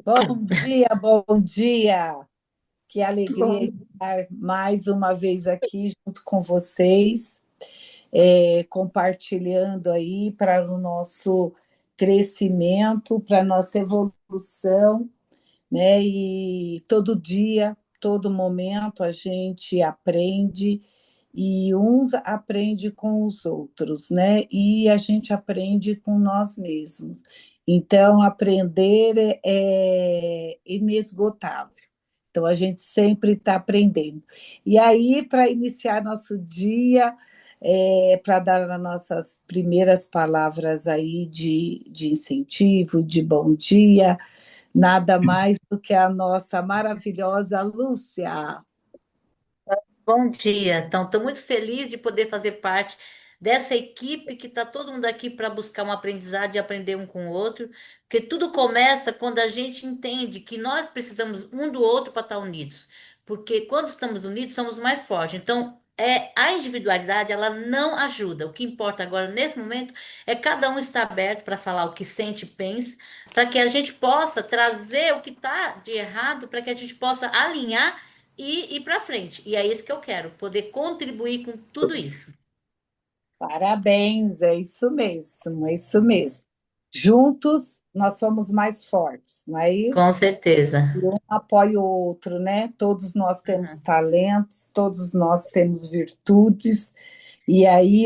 Bom dia, bom dia. Que alegria Bom, estar mais uma vez aqui junto com vocês, compartilhando aí para o nosso crescimento, para a nossa evolução, né? E todo dia, todo momento a gente aprende e uns aprende com os outros, né? E a gente aprende com nós mesmos. Então, aprender é inesgotável. Então, a gente sempre está aprendendo. E aí, para iniciar nosso dia, para dar as nossas primeiras palavras aí de incentivo, de bom dia, nada mais do que a nossa maravilhosa Lúcia. bom dia. Então, estou muito feliz de poder fazer parte dessa equipe que está todo mundo aqui para buscar um aprendizado e aprender um com o outro, porque tudo começa quando a gente entende que nós precisamos um do outro para estar unidos, porque quando estamos unidos somos mais fortes. Então, a individualidade ela não ajuda. O que importa agora nesse momento é cada um estar aberto para falar o que sente e pensa, para que a gente possa trazer o que está de errado, para que a gente possa alinhar e ir para frente. E é isso que eu quero, poder contribuir com tudo isso. Parabéns, é isso mesmo, é isso mesmo. Juntos nós somos mais fortes, não é Com isso? certeza. E um apoia o outro, né? Todos nós temos Uhum. talentos, todos nós temos virtudes, e aí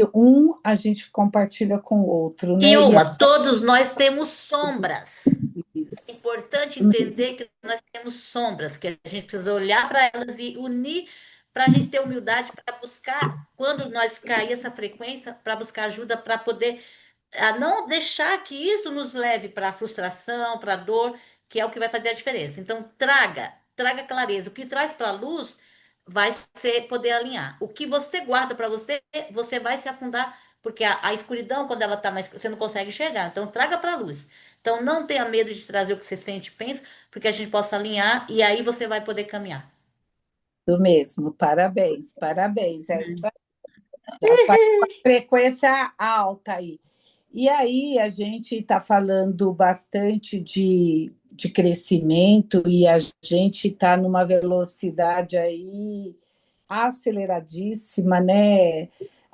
a gente compartilha com o outro, E né? E é uma, todos nós temos sombras. É isso importante mesmo. entender que nós temos sombras, que a gente precisa olhar para elas e unir para a gente ter humildade para buscar, quando nós cair essa frequência, para buscar ajuda, para poder não deixar que isso nos leve para a frustração, para a dor, que é o que vai fazer a diferença. Então, traga clareza. O que traz para a luz vai ser poder alinhar. O que você guarda para você, você vai se afundar, porque a escuridão, quando ela está mais, você não consegue enxergar. Então, traga para a luz. Então, não tenha medo de trazer o que você sente e pensa, porque a gente possa alinhar e aí você vai poder caminhar. Isso mesmo, parabéns, parabéns. É isso aí. Já vai com a frequência alta aí. E aí a gente está falando bastante de crescimento e a gente está numa velocidade aí aceleradíssima, né?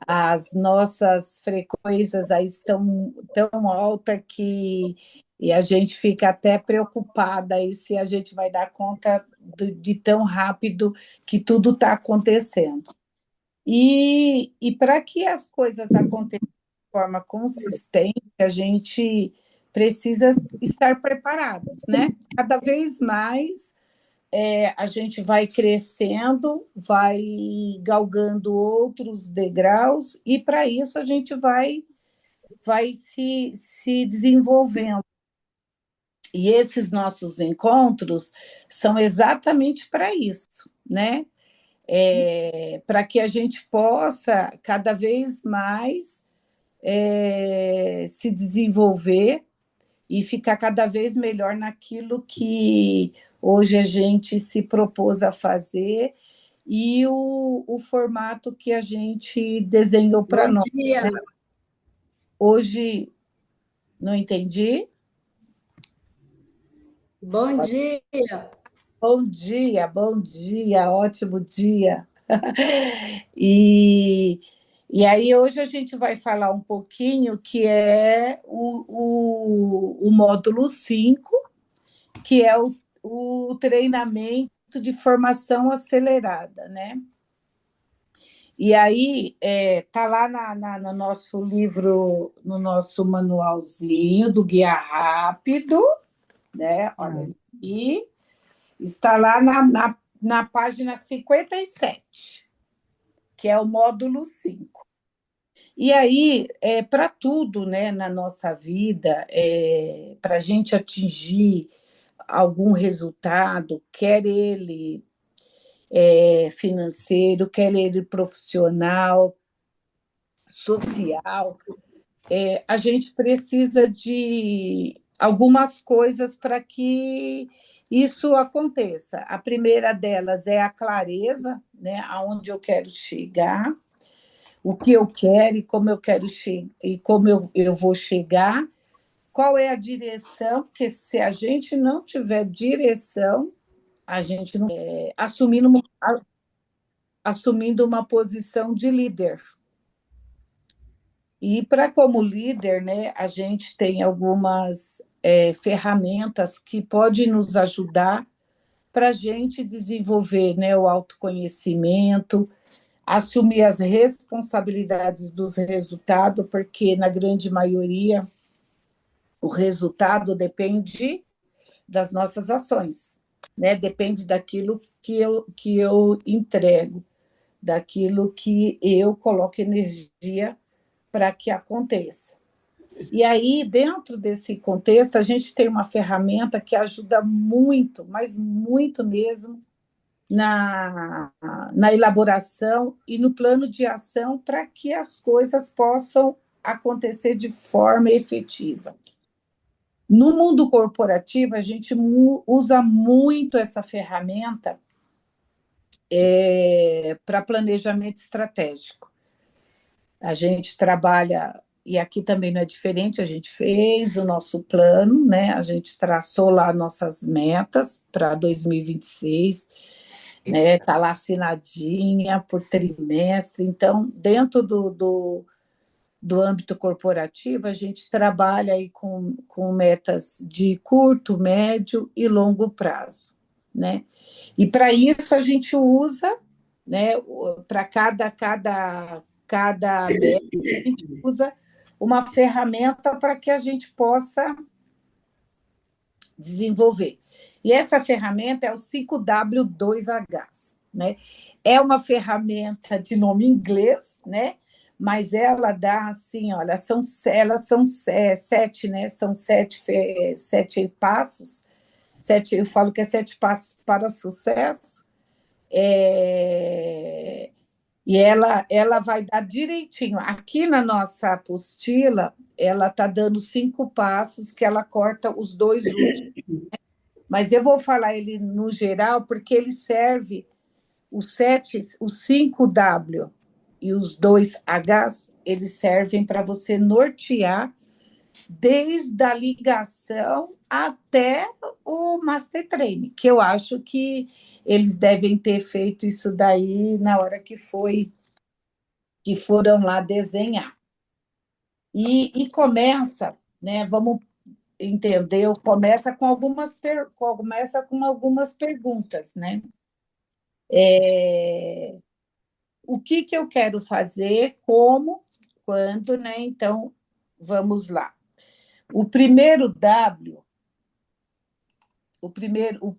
As nossas frequências aí estão tão alta que e a gente fica até preocupada aí se a gente vai dar conta de tão rápido que tudo está acontecendo. E para que as coisas aconteçam de forma consistente, a gente precisa estar preparados, né? Cada vez mais a gente vai crescendo, vai galgando outros degraus, e para isso a gente vai se desenvolvendo. E esses nossos encontros são exatamente para isso, né? Para que a gente possa cada vez mais se desenvolver e ficar cada vez melhor naquilo que hoje a gente se propôs a fazer e o formato que a gente desenhou para Bom nós. dia. Hoje, não entendi? Bom dia. Bom dia, ótimo dia. E, e aí, hoje a gente vai falar um pouquinho que é o módulo 5, que é o treinamento de formação acelerada, né? E aí, tá lá no nosso livro, no nosso manualzinho do Guia Rápido, né? Olha Hum. ali, está lá na página 57, que é o módulo 5. E aí, para tudo, né, na nossa vida, para a gente atingir algum resultado, quer ele financeiro, quer ele profissional, social, a gente precisa de algumas coisas para que isso aconteça. A primeira delas é a clareza, né, aonde eu quero chegar, o que eu quero e como eu quero e como eu vou chegar, qual é a direção, porque se a gente não tiver direção, a gente não assumindo uma posição de líder. E para como líder, né, a gente tem algumas ferramentas que podem nos ajudar para a gente desenvolver, né, o autoconhecimento, assumir as responsabilidades dos resultados, porque na grande maioria o resultado depende das nossas ações, né? Depende daquilo que eu entrego, daquilo que eu coloco energia para que aconteça. E aí, dentro desse contexto, a gente tem uma ferramenta que ajuda muito, mas muito mesmo, na elaboração e no plano de ação para que as coisas possam acontecer de forma efetiva. No mundo corporativo, a gente usa muito essa ferramenta para planejamento estratégico. A gente trabalha, e aqui também não é diferente, a gente fez o nosso plano, né? A gente traçou lá nossas metas para 2026, né? Está lá assinadinha por trimestre. Então, dentro do âmbito corporativo, a gente trabalha aí com metas de curto, médio e longo prazo, né? E para isso a gente usa, né, para cada meta, a gente usa uma ferramenta para que a gente possa desenvolver. E essa ferramenta é o 5W2H, né? É uma ferramenta de nome inglês, né? Mas ela dá assim, olha, elas são sete, né? São sete passos, sete, eu falo que é 7 passos para o sucesso. E ela vai dar direitinho. Aqui na nossa apostila, ela está dando 5 passos que ela corta os 2 últimos. Mas eu vou falar ele no geral, porque ele serve, os 5W e os 2Hs, eles servem para você nortear desde a ligação até o Master Training, que eu acho que eles devem ter feito isso daí na hora que foram lá desenhar. E começa, né? Vamos entender, começa com algumas perguntas, né? O que eu quero fazer, como, quando, né? Então, vamos lá. O primeiro W, o primeiro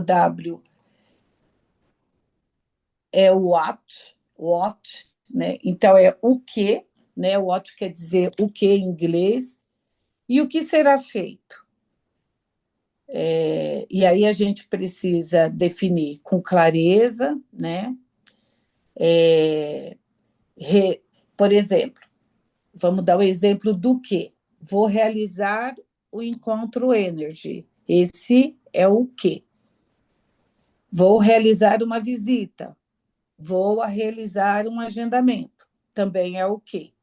W é o what, né? Então é o que, né? O what quer dizer o que em inglês, e o que será feito. E aí a gente precisa definir com clareza, né? Por exemplo, vamos dar o exemplo do que? Vou realizar o encontro Energy. Esse é o que. Vou realizar uma visita. Vou realizar um agendamento. Também é o que.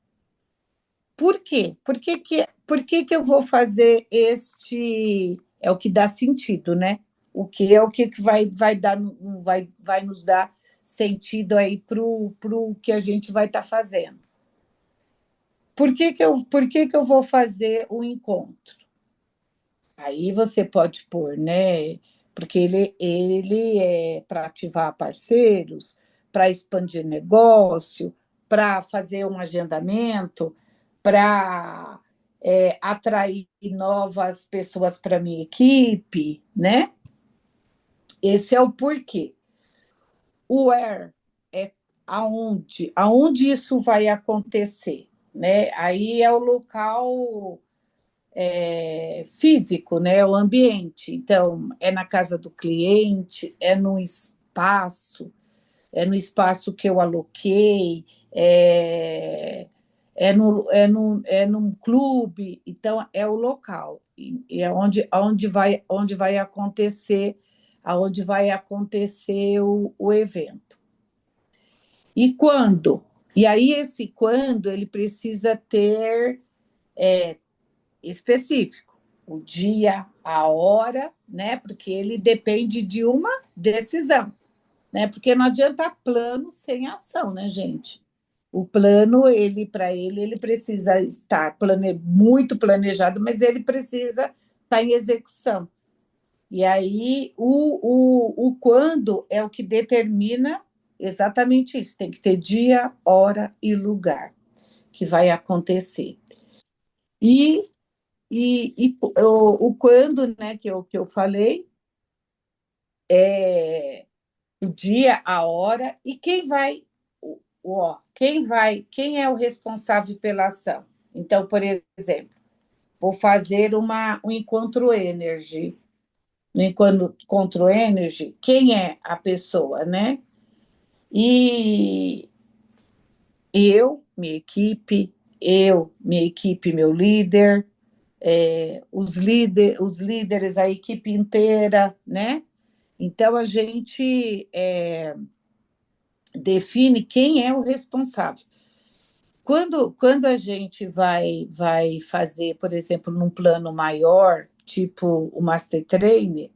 Por quê? Por que eu vou fazer este... É o que dá sentido, né? O que é o que vai nos dar sentido aí para o que a gente vai estar fazendo. Por que eu vou fazer o encontro? Aí você pode pôr, né? Porque ele é para ativar parceiros, para expandir negócio, para fazer um agendamento, para atrair novas pessoas para minha equipe, né? Esse é o porquê. O where é aonde isso vai acontecer, né? Aí é o local físico, né? O ambiente. Então, é na casa do cliente, é no espaço que eu aloquei, num clube, então é o local, e é onde vai acontecer o evento. E quando? E aí esse quando ele precisa ter específico, o dia, a hora, né? Porque ele depende de uma decisão, né? Porque não adianta plano sem ação, né, gente? O plano, ele para ele, ele precisa estar muito planejado, mas ele precisa estar em execução. E aí, o quando é o que determina exatamente isso. Tem que ter dia, hora e lugar que vai acontecer. E, o quando, né, que eu falei, é o dia, a hora e quem vai, quem é o responsável pela ação. Então, por exemplo, vou fazer um encontro energy. No encontro energy, quem é a pessoa, né? E minha equipe, meu líder, os líderes, a equipe inteira, né? Então, a gente define quem é o responsável. Quando a gente vai fazer, por exemplo, num plano maior, tipo o Master Trainer,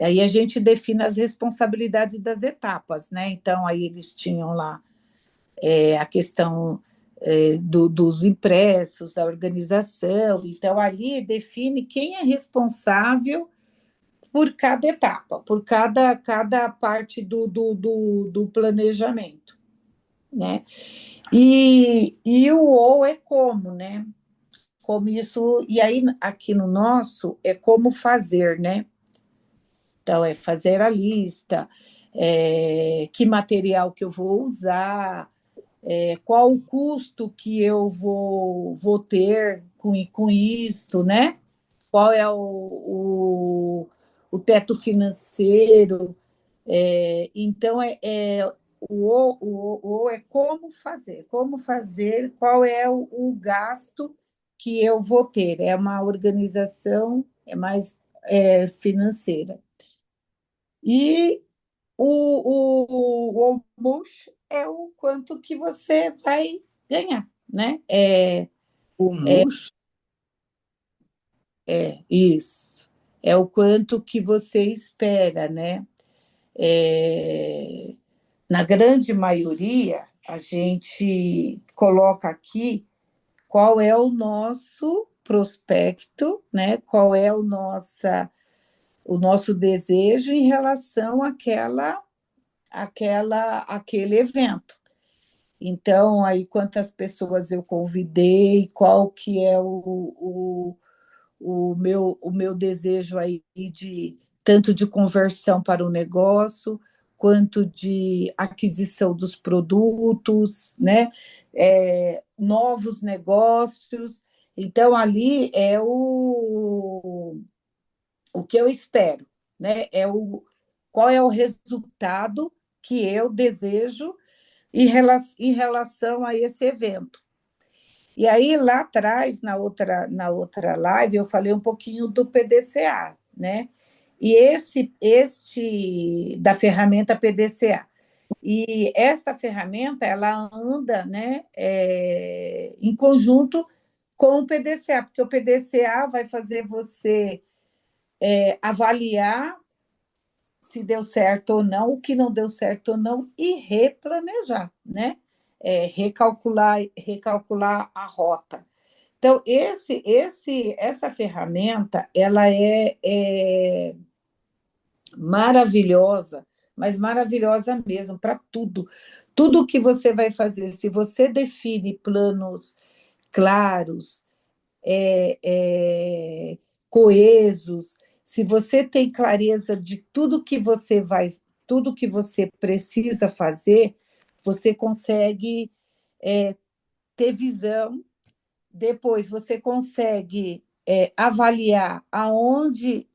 aí a gente define as responsabilidades das etapas, né? Então, aí eles tinham lá a questão dos impressos, da organização. Então, ali define quem é responsável por cada etapa, por cada parte do planejamento, né? E o ou é como, né? Como isso, e aí aqui no nosso é como fazer, né? Então, é fazer a lista, que material que eu vou usar, qual o custo que eu vou ter com isto, né? Qual é o teto financeiro. Então, o é como fazer, qual é o gasto que eu vou ter. É uma organização, mais financeira. E o almoço é o quanto que você vai ganhar, né? O MUS, Isso. É o quanto que você espera, né? É, na grande maioria, a gente coloca aqui qual é o nosso prospecto, né? Qual é o nosso desejo em relação àquele evento. Então, aí quantas pessoas eu convidei, qual que é o meu desejo aí de tanto de conversão para o negócio, quanto de aquisição dos produtos, né? Novos negócios. Então, ali é o que eu espero, né? Qual é o resultado que eu desejo em relação a esse evento. E aí, lá atrás, na outra live, eu falei um pouquinho do PDCA, né? E este da ferramenta PDCA. E esta ferramenta, ela anda, né, em conjunto com o PDCA, porque o PDCA vai fazer você avaliar se deu certo ou não, o que não deu certo ou não, e replanejar, né? Recalcular a rota. Então, essa ferramenta, ela é maravilhosa, mas maravilhosa mesmo para tudo. Tudo que você vai fazer, se você define planos claros, coesos, se você tem clareza de tudo que você precisa fazer, você consegue ter visão. Depois você consegue avaliar aonde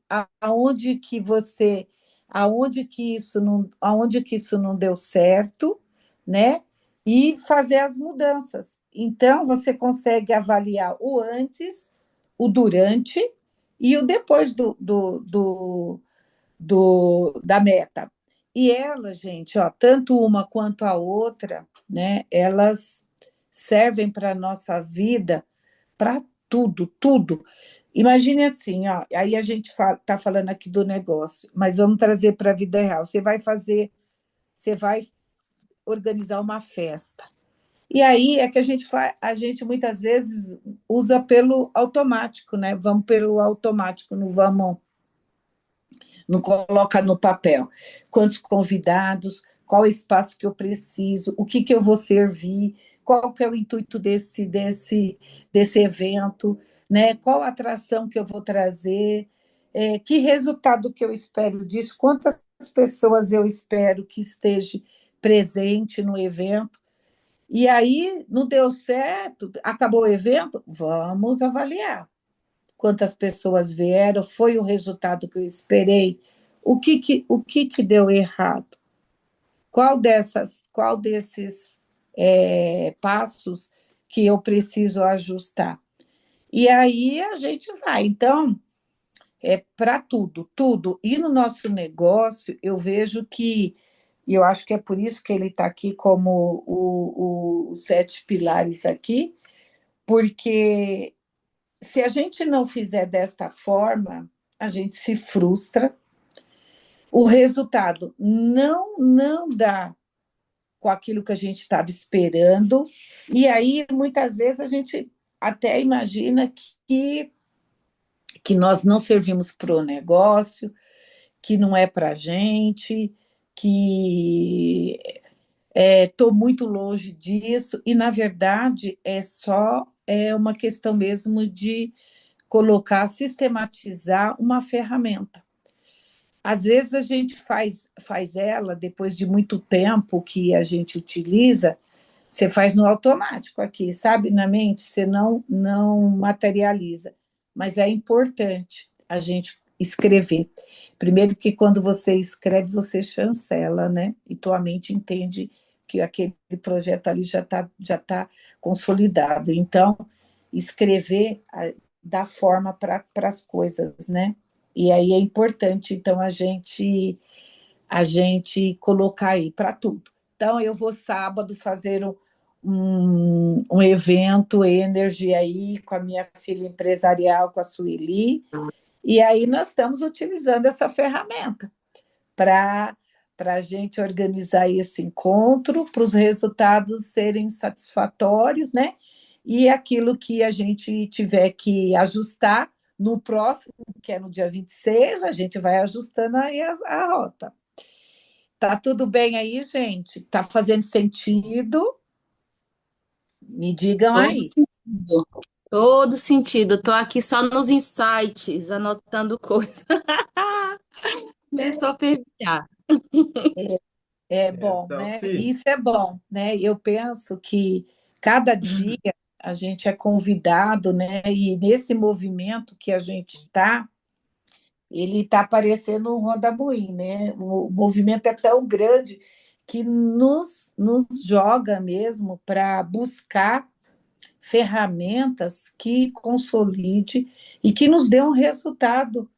que isso não deu certo, né? E fazer as mudanças. Então, você consegue avaliar o antes, o durante e o depois da meta. E ela, gente, ó, tanto uma quanto a outra, né? Elas servem para a nossa vida para tudo, tudo. Imagine assim, ó, aí a gente está falando aqui do negócio, mas vamos trazer para a vida real. Você vai organizar uma festa. E aí é que a gente muitas vezes usa pelo automático, né? Vamos pelo automático, não coloca no papel. Quantos convidados, qual espaço que eu preciso, o que eu vou servir, qual que é o intuito desse evento, né? Qual atração que eu vou trazer, que resultado que eu espero disso, quantas pessoas eu espero que esteja presente no evento. E aí, não deu certo, acabou o evento, vamos avaliar quantas pessoas vieram, foi o resultado que eu esperei, o que deu errado, qual desses passos que eu preciso ajustar. E aí a gente vai. Então, para tudo, tudo. E no nosso negócio, eu vejo que, e eu acho que é por isso que ele está aqui como os sete pilares aqui, porque se a gente não fizer desta forma, a gente se frustra, o resultado não dá com aquilo que a gente estava esperando, e aí muitas vezes a gente até imagina que nós não servimos para o negócio, que não é para a gente, que estou muito longe disso, e na verdade é uma questão mesmo de colocar, sistematizar uma ferramenta. Às vezes a gente faz ela, depois de muito tempo que a gente utiliza, você faz no automático aqui, sabe? Na mente, você não materializa. Mas é importante a gente escrever. Primeiro que quando você escreve, você chancela, né? E tua mente entende que aquele projeto ali já tá consolidado. Então, escrever dá forma para as coisas, né? E aí é importante, então, a gente colocar aí para tudo. Então, eu vou sábado fazer um evento Energy aí com a minha filha empresarial, com a Sueli, e aí nós estamos utilizando essa ferramenta para a gente organizar esse encontro, para os resultados serem satisfatórios, né? E aquilo que a gente tiver que ajustar no próximo, que é no dia 26, a gente vai ajustando aí a rota. Tá tudo bem aí, gente? Tá fazendo sentido? Me digam Todo aí. sentido. Todo sentido. Tô aqui só nos insights, anotando coisas. Começou a perguntar. É bom, Então, né? sim. Isso é bom, né? Eu penso que cada dia a gente é convidado, né? E nesse movimento que a gente está, ele está parecendo um rodamuim, né? O movimento é tão grande que nos joga mesmo para buscar ferramentas que consolide e que nos dê um resultado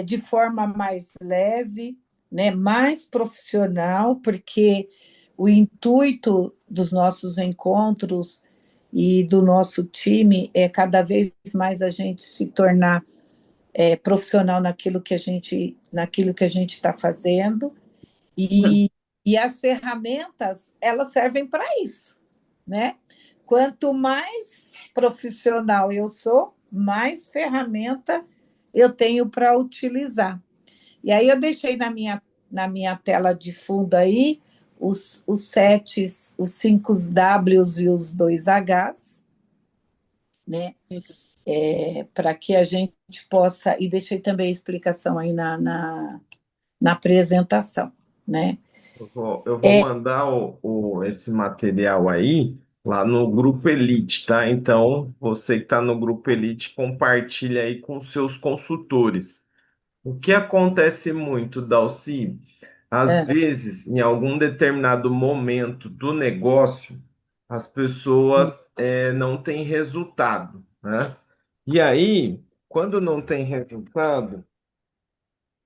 de forma mais leve, né, mais profissional, porque o intuito dos nossos encontros e do nosso time é cada vez mais a gente se tornar profissional naquilo que a gente está fazendo, e as ferramentas elas servem para isso, né? Quanto mais profissional eu sou, mais ferramenta eu tenho para utilizar. E aí eu deixei na minha tela de fundo aí os sete, os 5 Ws e os 2 Hs, né? Para que a gente possa, e deixei também a explicação aí na apresentação, né? Eu vou mandar esse material aí lá no Grupo Elite, tá? Então, você que está no Grupo Elite, compartilha aí com seus consultores. O que acontece muito, Dalci, às É, vezes, em algum determinado momento do negócio, as pessoas não têm resultado, né? E aí, quando não tem resultado,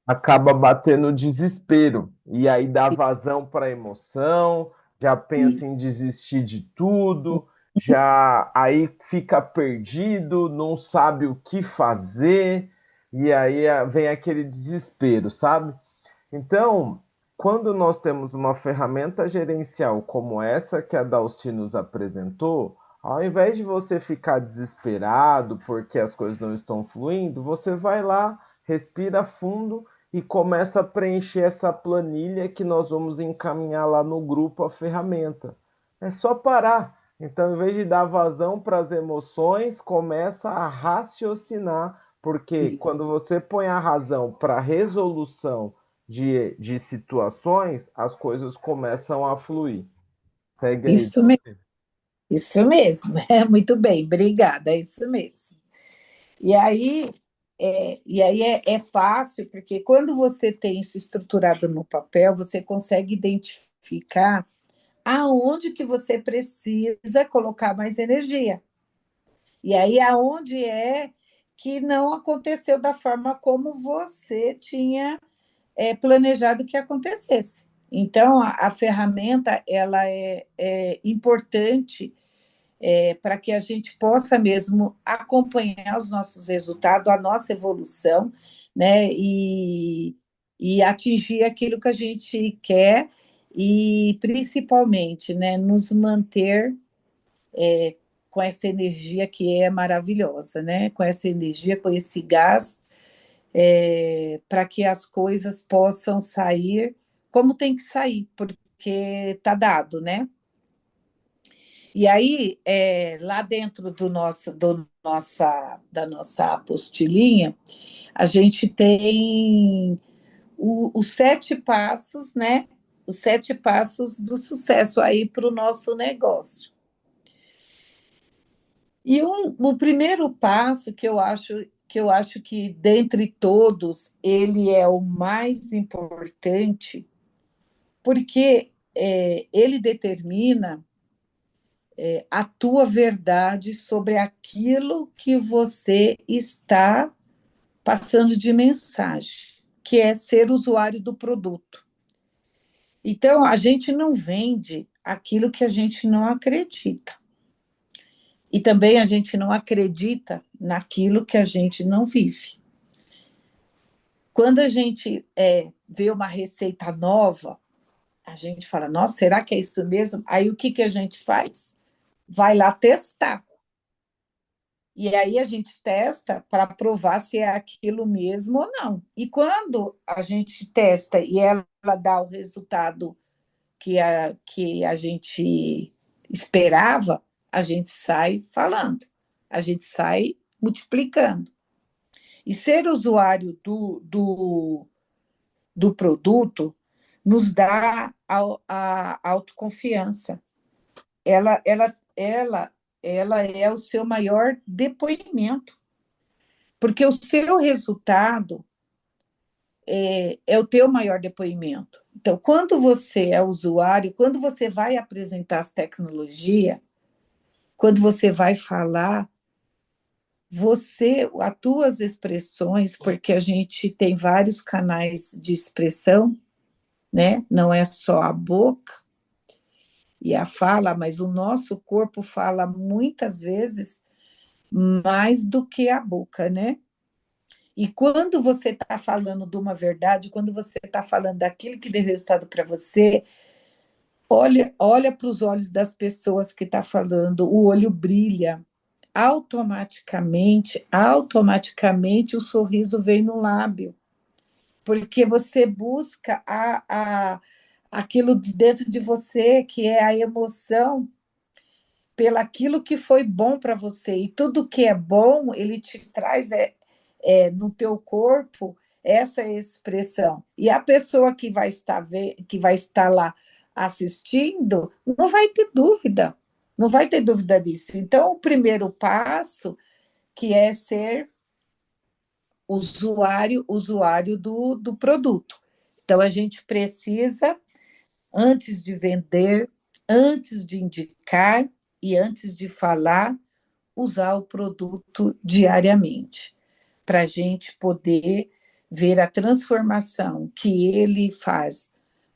acaba batendo desespero. E aí dá vazão para a emoção, já pensa em desistir de tudo, já aí fica perdido, não sabe o que fazer, e aí vem aquele desespero, sabe? Então, quando nós temos uma ferramenta gerencial como essa que a Dalci nos apresentou, ao invés de você ficar desesperado porque as coisas não estão fluindo, você vai lá, respira fundo e começa a preencher essa planilha que nós vamos encaminhar lá no grupo a ferramenta. É só parar. Então, em vez de dar vazão para as emoções, começa a raciocinar, porque Isso, quando você põe a razão para resolução de situações, as coisas começam a fluir. Segue aí, isso mesmo, Dalci. isso mesmo. É muito bem, obrigada, é isso mesmo. E aí, é fácil, porque quando você tem isso estruturado no papel, você consegue identificar aonde que você precisa colocar mais energia. E aí, aonde é que não aconteceu da forma como você tinha planejado que acontecesse. Então, a ferramenta ela é importante para que a gente possa mesmo acompanhar os nossos resultados, a nossa evolução, né? E atingir aquilo que a gente quer e, principalmente, né, nos manter com essa energia que é maravilhosa, né? Com essa energia, com esse gás, para que as coisas possam sair como tem que sair, porque está dado, né? E aí, lá dentro da nossa apostilinha, a gente tem os 7 passos, né? Os 7 passos do sucesso aí para o nosso negócio. E o primeiro passo que eu acho que, dentre todos, ele é o mais importante, porque ele determina a tua verdade sobre aquilo que você está passando de mensagem, que é ser usuário do produto. Então, a gente não vende aquilo que a gente não acredita. E também a gente não acredita naquilo que a gente não vive. Quando a gente vê uma receita nova, a gente fala, nossa, será que é isso mesmo? Aí o que a gente faz? Vai lá testar. E aí a gente testa para provar se é aquilo mesmo ou não. E quando a gente testa e ela dá o resultado que a gente esperava, a gente sai falando, a gente sai multiplicando. E ser usuário do produto nos dá a autoconfiança. Ela é o seu maior depoimento, porque o seu resultado é o teu maior depoimento. Então, quando você é usuário, quando você vai apresentar as tecnologias, quando você vai falar, as tuas expressões, porque a gente tem vários canais de expressão, né? Não é só a boca e a fala, mas o nosso corpo fala muitas vezes mais do que a boca, né? E quando você está falando de uma verdade, quando você está falando daquilo que deu resultado para você, olha para os olhos das pessoas que está falando, o olho brilha. Automaticamente o sorriso vem no lábio, porque você busca aquilo de dentro de você, que é a emoção, pelaquilo que foi bom para você. E tudo que é bom, ele te traz no teu corpo essa expressão. E a pessoa que vai estar lá assistindo não vai ter dúvida, não vai ter dúvida disso. Então, o primeiro passo, que é ser usuário do produto. Então, a gente precisa, antes de vender, antes de indicar e antes de falar, usar o produto diariamente, para a gente poder ver a transformação que ele faz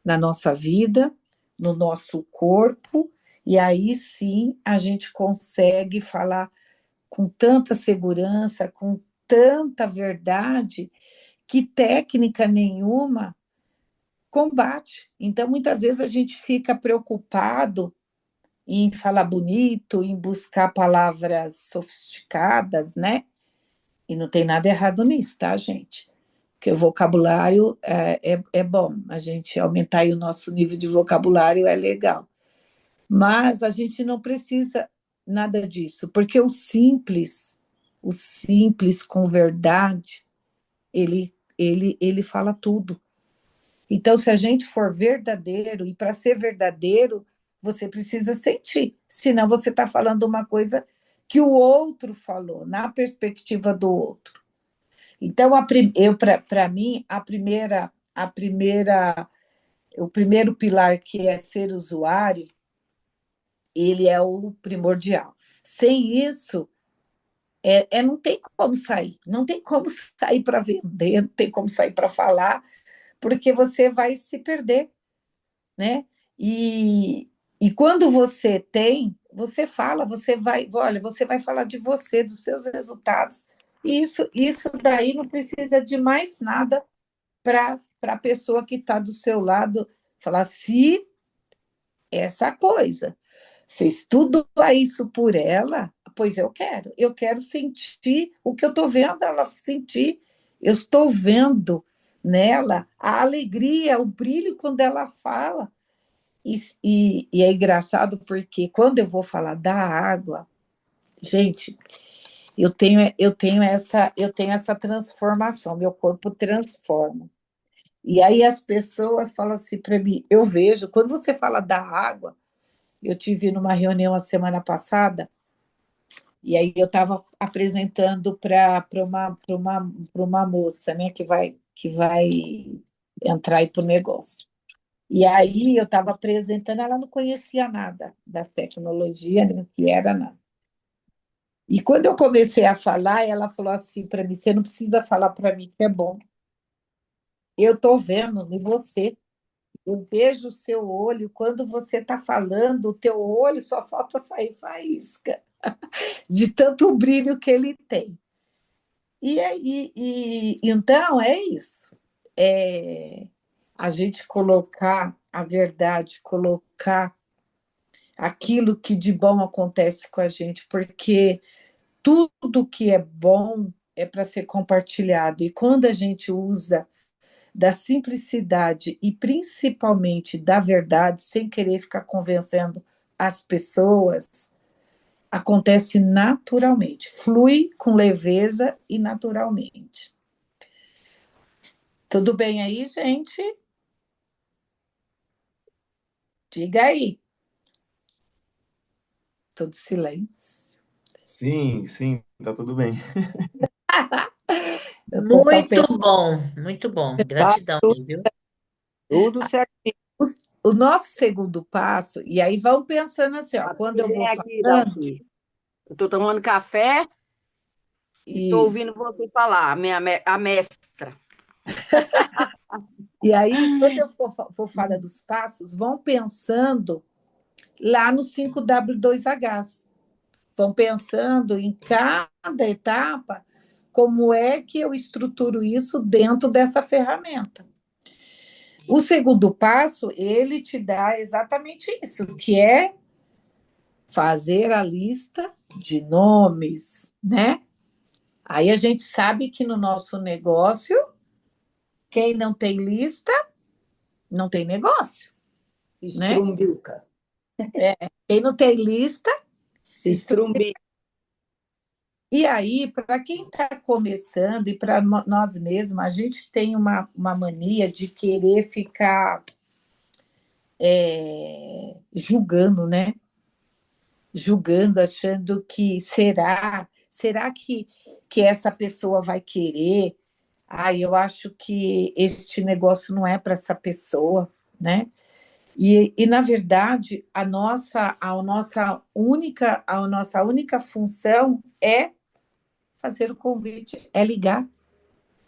na nossa vida, no nosso corpo E aí sim a gente consegue falar com tanta segurança, com tanta verdade, que técnica nenhuma combate. Então, muitas vezes a gente fica preocupado em falar bonito, em buscar palavras sofisticadas, né? E não tem nada errado nisso, tá, gente? Porque o vocabulário é bom, a gente aumentar aí o nosso nível de vocabulário é legal. Mas a gente não precisa nada disso, porque o simples com verdade, ele fala tudo. Então, se a gente for verdadeiro, e para ser verdadeiro, você precisa sentir, senão você está falando uma coisa que o outro falou, na perspectiva do outro. Então, para mim, o primeiro pilar, que é ser usuário, ele é o primordial. Sem isso, não tem como sair, não tem como sair para vender, não tem como sair para falar, porque você vai se perder, né? E quando você tem, você fala, olha, você vai falar de você, dos seus resultados. E isso daí não precisa de mais nada para a pessoa que está do seu lado falar, se essa coisa, você estuda isso por ela, pois eu quero sentir o que eu estou vendo ela sentir, eu estou vendo nela a alegria, o brilho quando ela fala. E é engraçado porque quando eu vou falar da água, gente, eu tenho essa transformação, meu corpo transforma. E aí as pessoas falam assim para mim, eu vejo, quando você fala da água, eu tive numa reunião a semana passada, e aí eu estava apresentando para uma moça, né, que vai entrar aí para o negócio. E aí eu estava apresentando, ela não conhecia nada das tecnologias, nem o que era nada. E quando eu comecei a falar, ela falou assim para mim: você não precisa falar para mim que é bom. Eu estou vendo em você. Eu vejo o seu olho, quando você está falando, o teu olho só falta sair faísca, de tanto brilho que ele tem. Então é isso. É a gente colocar a verdade, colocar aquilo que de bom acontece com a gente, porque tudo que é bom é para ser compartilhado. E quando a gente usa da simplicidade e principalmente da verdade, sem querer ficar convencendo as pessoas, acontece naturalmente, flui com leveza e naturalmente. Tudo bem aí, gente? Diga aí. Todo silêncio. Sim, tá tudo bem. O povo tá Muito bom. Tá Gratidão, tudo, aí, viu? tudo certinho. o nosso segundo passo, e aí vão pensando assim, ó, Tá quando eu tudo vou bem aqui, falando, Dalci. Eu estou tomando café e estou isso. ouvindo você falar, a mestra. E aí, quando eu for falar dos passos, vão pensando lá no 5W2H. Vão pensando em cada etapa, como é que eu estruturo isso dentro dessa ferramenta. O segundo passo, ele te dá exatamente isso, que é fazer a lista de nomes, né? Aí a gente sabe que no nosso negócio, quem não tem lista, não tem negócio, né? Estrumbica. Quem não tem lista, se estrumbica. Estrumbica. E aí, para quem está começando e para nós mesmos, a gente tem uma mania de querer ficar julgando, né? Julgando, achando que será que essa pessoa vai querer? Eu acho que este negócio não é para essa pessoa, né? E na verdade, a nossa única função é fazer o convite, é ligar,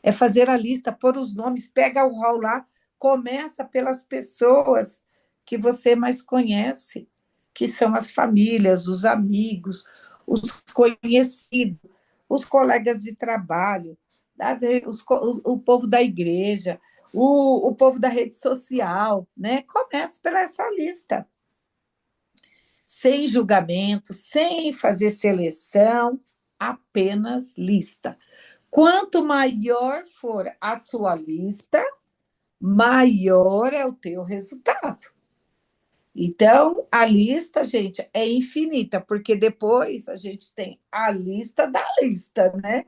é fazer a lista, pôr os nomes, pega o hall lá, começa pelas pessoas que você mais conhece, que são as famílias, os amigos, os conhecidos, os colegas de trabalho, o povo da igreja, o povo da rede social, né? Comece pela essa lista, sem julgamento, sem fazer seleção, apenas lista. Quanto maior for a sua lista, maior é o teu resultado. Então, a lista, gente, é infinita, porque depois a gente tem a lista da lista, né?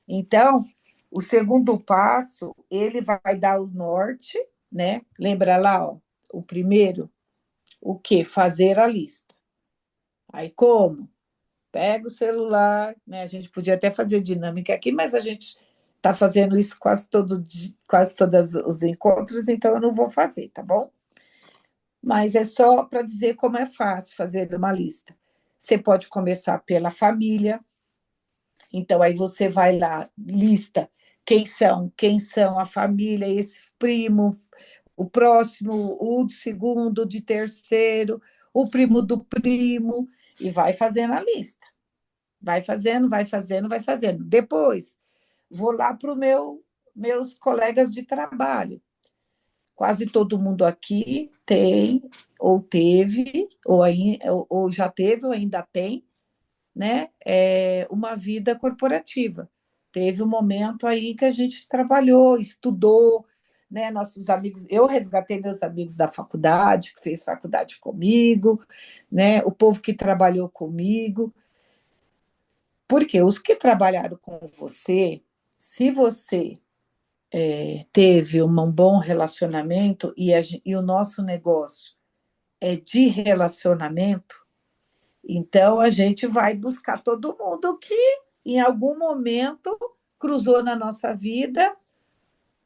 Então, o segundo passo, ele vai dar o norte, né? Lembra lá, ó, o primeiro, o quê? Fazer a lista. Aí como? Pega o celular, né? A gente podia até fazer dinâmica aqui, mas a gente está fazendo isso quase todos os encontros, então eu não vou fazer, tá bom? Mas é só para dizer como é fácil fazer uma lista. Você pode começar pela família, então aí você vai lá, lista quem são a família, esse primo, o próximo, o segundo, de terceiro, o primo do primo, e vai fazendo a lista. Vai fazendo, vai fazendo, vai fazendo. Depois, vou lá para os meus colegas de trabalho. Quase todo mundo aqui tem, ou teve, ou já teve, ou ainda tem, né, uma vida corporativa. Teve um momento aí que a gente trabalhou, estudou, né, nossos amigos, eu resgatei meus amigos da faculdade, que fez faculdade comigo, né, o povo que trabalhou comigo, porque os que trabalharam com você, se você teve um bom relacionamento e o nosso negócio é de relacionamento, então a gente vai buscar todo mundo que em algum momento cruzou na nossa vida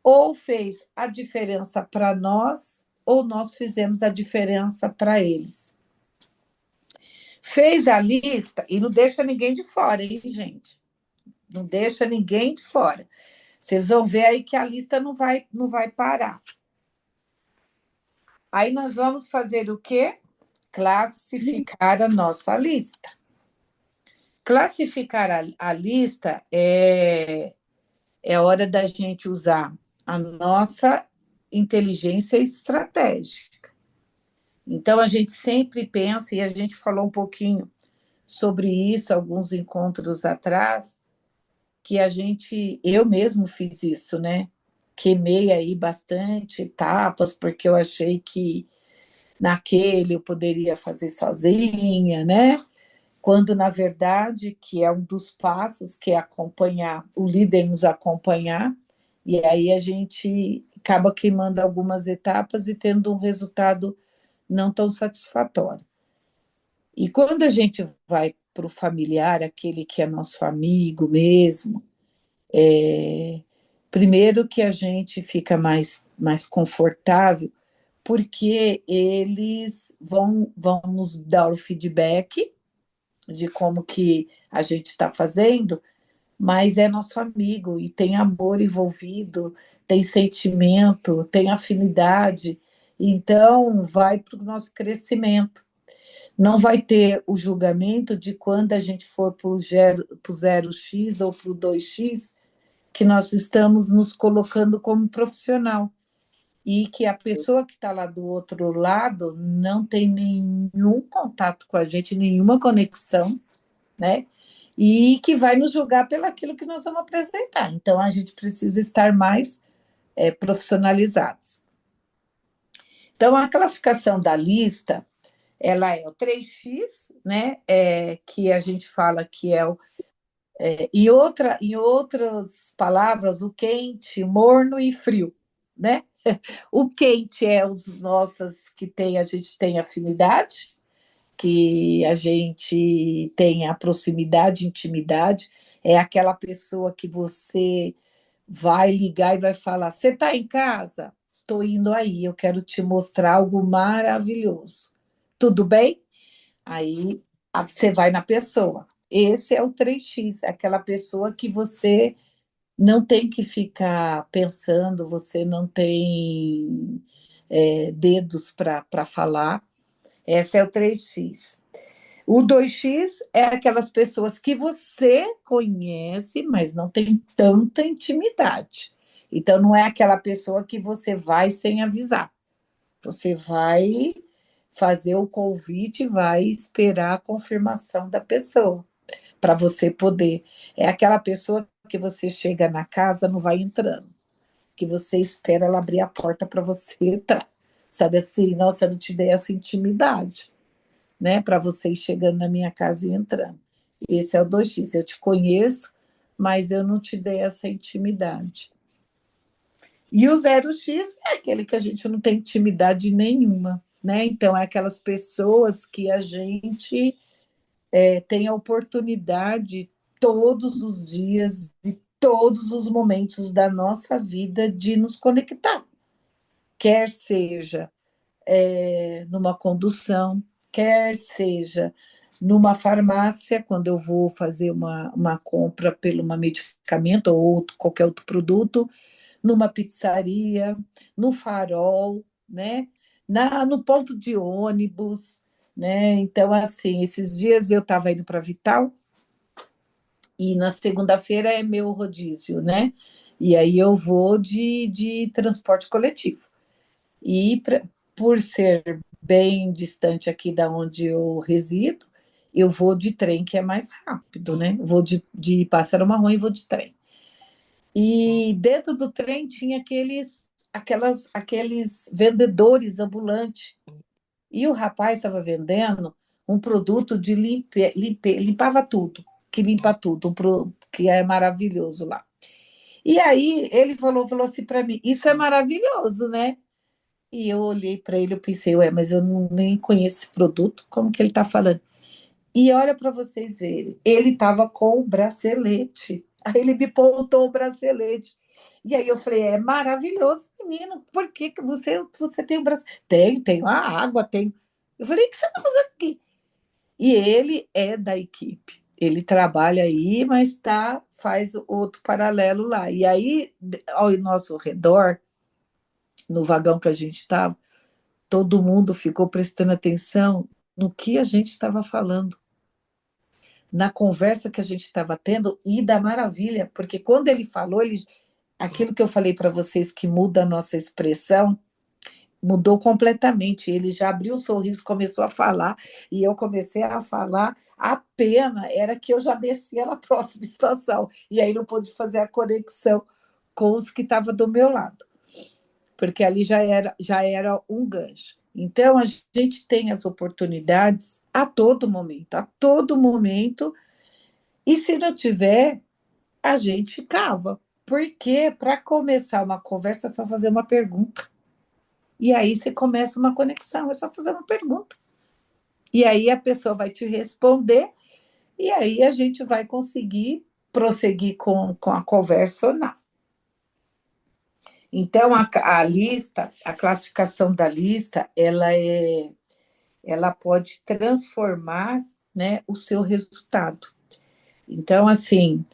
ou fez a diferença para nós ou nós fizemos a diferença para eles. Fez a lista e não deixa ninguém de fora, hein, gente? Não deixa ninguém de fora. Vocês vão ver aí que a lista não vai parar. Aí nós vamos fazer o quê? Classificar a nossa lista. Classificar a lista é hora da gente usar a nossa inteligência estratégica. Então, a gente sempre pensa, e a gente falou um pouquinho sobre isso alguns encontros atrás, que eu mesmo fiz isso, né? Queimei aí bastante etapas, porque eu achei que naquele eu poderia fazer sozinha, né? Quando, na verdade, que é um dos passos, que é acompanhar, o líder nos acompanhar, e aí a gente acaba queimando algumas etapas e tendo um resultado não tão satisfatório. E quando a gente vai para o familiar, aquele que é nosso amigo mesmo, primeiro que a gente fica mais confortável, porque eles vão nos dar o feedback de como que a gente está fazendo, mas é nosso amigo e tem amor envolvido, tem sentimento, tem afinidade, então vai para o nosso crescimento. Não vai ter o julgamento de quando a gente for para o 0x ou para o 2x, que nós estamos nos colocando como profissional e que a pessoa que está lá do outro lado não tem nenhum contato com a gente, nenhuma conexão, né? E que vai nos julgar pelaquilo que nós vamos apresentar. Então, a gente precisa estar mais profissionalizados. Então, a classificação da lista, ela é o 3x, né? Que a gente fala que é o... em outras palavras, o quente, morno e frio, né? O quente é os nossos a gente tem afinidade, que a gente tem a proximidade, intimidade, é aquela pessoa que você vai ligar e vai falar: você está em casa? Estou indo aí, eu quero te mostrar algo maravilhoso. Tudo bem? Aí você vai na pessoa. Esse é o 3x, aquela pessoa que você não tem que ficar pensando, você não tem dedos para falar, Esse é o 3x. O 2x é aquelas pessoas que você conhece, mas não tem tanta intimidade. Então, não é aquela pessoa que você vai sem avisar. Você vai fazer o convite, vai esperar a confirmação da pessoa, para você poder. É aquela pessoa que você chega na casa, não vai entrando, que você espera ela abrir a porta para você entrar. Sabe assim, nossa, eu não te dei essa intimidade, né? Para você ir chegando na minha casa e entrando. Esse é o 2x. Eu te conheço, mas eu não te dei essa intimidade. E o 0x é aquele que a gente não tem intimidade nenhuma, né? Então, é aquelas pessoas que a gente tem a oportunidade todos os dias e todos os momentos da nossa vida de nos conectar, quer seja numa condução, quer seja numa farmácia, quando eu vou fazer uma compra pelo um medicamento ou qualquer outro produto, numa pizzaria, no farol, né? No ponto de ônibus, né? Então, assim, esses dias eu estava indo para Vital e na segunda-feira é meu rodízio, né? E aí eu vou de transporte coletivo. E por ser bem distante aqui da onde eu resido, eu vou de trem, que é mais rápido, né? Vou de Pássaro Marrom e vou de trem. E dentro do trem tinha aqueles vendedores ambulantes. E o rapaz estava vendendo um produto de limpava tudo, que limpa tudo, que é maravilhoso lá. E aí ele falou assim para mim: Isso é maravilhoso, né? E eu olhei para ele e pensei: Ué, mas eu nem conheço esse produto, como que ele está falando? E olha para vocês verem, ele estava com o bracelete. Aí ele me pontou o bracelete. E aí eu falei: É maravilhoso, menino. Por que você tem o bracelete? Tenho a água, tenho. Eu falei: O que você está fazendo aqui? E ele é da equipe. Ele trabalha aí, mas faz outro paralelo lá. E aí, ao nosso redor, no vagão que a gente estava, todo mundo ficou prestando atenção no que a gente estava falando, na conversa que a gente estava tendo e da maravilha, porque quando ele falou, aquilo que eu falei para vocês que muda a nossa expressão, mudou completamente. Ele já abriu um sorriso, começou a falar, e eu comecei a falar. A pena era que eu já descia na próxima estação, e aí não pude fazer a conexão com os que estavam do meu lado, porque ali já era um gancho. Então, a gente tem as oportunidades a todo momento, e se não tiver, a gente cava. Porque para começar uma conversa é só fazer uma pergunta. E aí você começa uma conexão, é só fazer uma pergunta. E aí a pessoa vai te responder, e aí a gente vai conseguir prosseguir com a conversa ou não. Então, a lista, a classificação da lista, ela pode transformar, né, o seu resultado. Então, assim,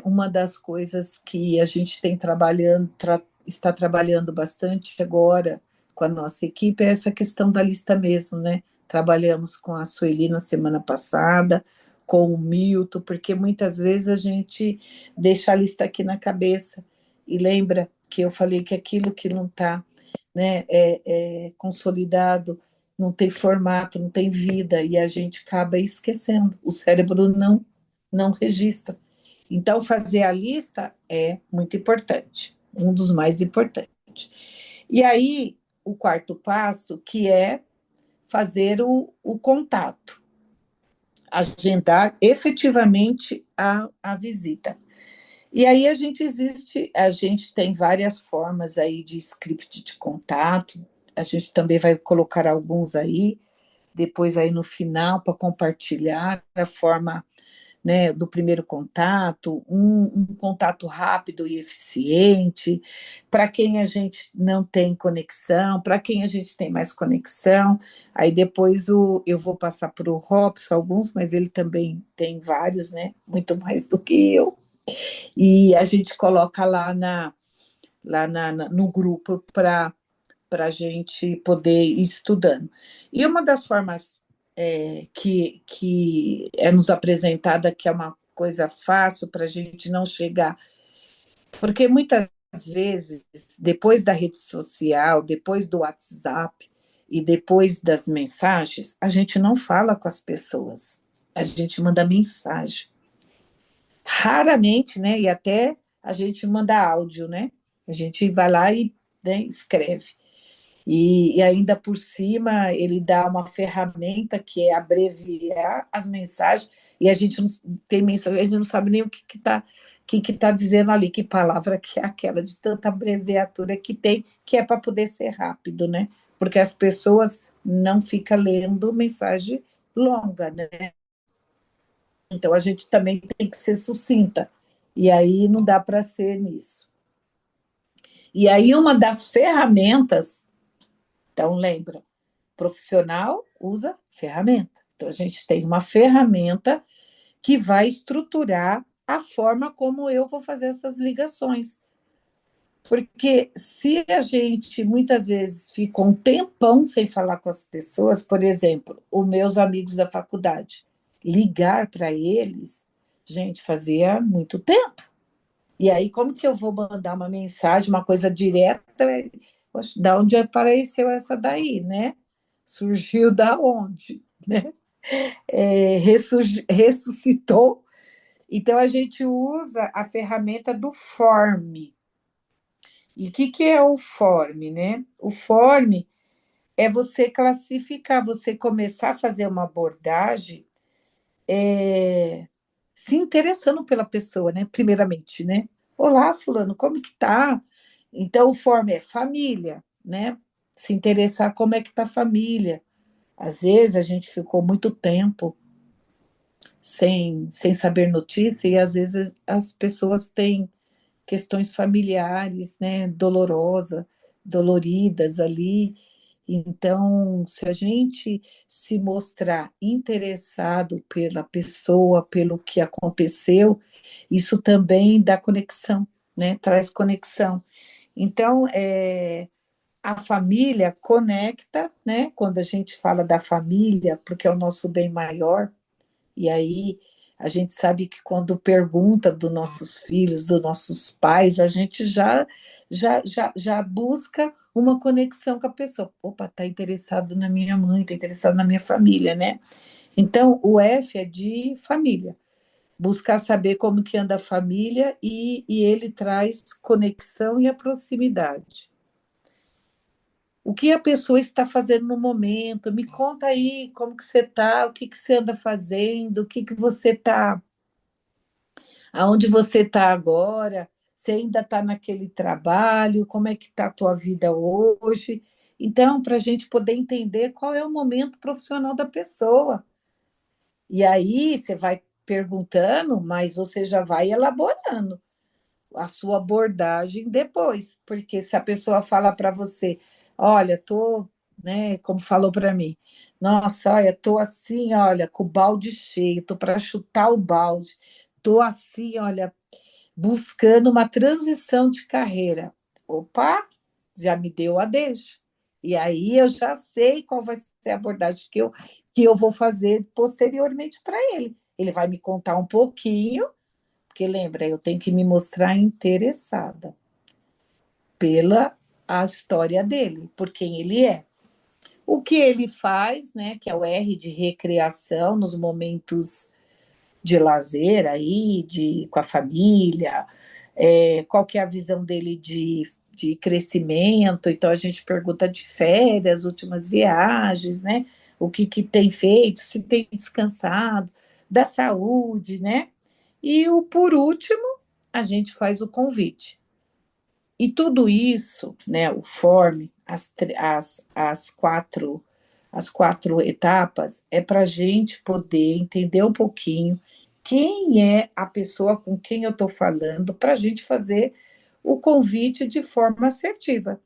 uma das coisas que a gente tem está trabalhando bastante agora com a nossa equipe é essa questão da lista mesmo, né? Trabalhamos com a Sueli na semana passada, com o Milton, porque muitas vezes a gente deixa a lista aqui na cabeça e lembra que eu falei que aquilo que não está, né, consolidado, não tem formato, não tem vida, e a gente acaba esquecendo. O cérebro não registra. Então, fazer a lista é muito importante, um dos mais importantes. E aí, o quarto passo, que é fazer o contato, agendar efetivamente a visita. E aí a gente tem várias formas aí de script de contato, a gente também vai colocar alguns aí, depois aí no final para compartilhar a forma, né, do primeiro contato, um contato rápido e eficiente, para quem a gente não tem conexão, para quem a gente tem mais conexão. Aí depois eu vou passar para o Robson alguns, mas ele também tem vários, né, muito mais do que eu. E a gente coloca lá no grupo para para a gente poder ir estudando. E uma das formas que é nos apresentada, que é uma coisa fácil para a gente não chegar, porque muitas vezes, depois da rede social, depois do WhatsApp e depois das mensagens, a gente não fala com as pessoas, a gente manda mensagem. Raramente, né? E até a gente manda áudio, né? A gente vai lá e, né, escreve. E ainda por cima, ele dá uma ferramenta que é abreviar as mensagens, e a gente não tem mensagem, a gente não sabe nem o que tá dizendo ali, que palavra que é aquela, de tanta abreviatura que tem, que é para poder ser rápido, né? Porque as pessoas não ficam lendo mensagem longa, né? Então a gente também tem que ser sucinta. E aí não dá para ser nisso. E aí uma das ferramentas, então lembra, profissional usa ferramenta. Então, a gente tem uma ferramenta que vai estruturar a forma como eu vou fazer essas ligações. Porque se a gente muitas vezes fica um tempão sem falar com as pessoas, por exemplo, os meus amigos da faculdade, ligar para eles, gente, fazia muito tempo. E aí, como que eu vou mandar uma mensagem, uma coisa direta? Poxa, da onde apareceu essa daí, né? Surgiu da onde, né? Ressuscitou. Então, a gente usa a ferramenta do form. E o que é o form, né? O form é você classificar, você começar a fazer uma abordagem se interessando pela pessoa, né? Primeiramente, né? Olá, fulano, como que tá? Então, o form é família, né? Se interessar como é que tá a família. Às vezes a gente ficou muito tempo sem saber notícia, e às vezes as pessoas têm questões familiares, né, doloridas ali. Então, se a gente se mostrar interessado pela pessoa, pelo que aconteceu, isso também dá conexão, né, traz conexão. Então, a família conecta, né, quando a gente fala da família, porque é o nosso bem maior. E aí a gente sabe que quando pergunta dos nossos filhos, dos nossos pais, a gente já busca uma conexão com a pessoa. Opa, está interessado na minha mãe, está interessado na minha família, né? Então, o F é de família. Buscar saber como que anda a família, e ele traz conexão e a proximidade. O que a pessoa está fazendo no momento? Me conta aí como que você está, o que que você anda fazendo, o que que você está, aonde você está agora, você ainda está naquele trabalho, como é que está a tua vida hoje? Então, para a gente poder entender qual é o momento profissional da pessoa. E aí você vai perguntando, mas você já vai elaborando a sua abordagem depois, porque se a pessoa fala para você, olha, tô, né, como falou para mim, nossa, olha, tô assim, olha, com o balde cheio, tô para chutar o balde, tô assim, olha, buscando uma transição de carreira. Opa, já me deu a deixa. E aí eu já sei qual vai ser a abordagem que eu vou fazer posteriormente para ele. Ele vai me contar um pouquinho, porque lembra, eu tenho que me mostrar interessada pela a história dele, por quem ele é. O que ele faz, né, que é o R de recreação nos momentos de lazer aí, com a família, qual que é a visão dele de crescimento. Então a gente pergunta de férias, últimas viagens, né? O que tem feito, se tem descansado, da saúde, né? E por último, a gente faz o convite. E tudo isso, né, o form, as quatro etapas, é para a gente poder entender um pouquinho quem é a pessoa com quem eu estou falando, para a gente fazer o convite de forma assertiva.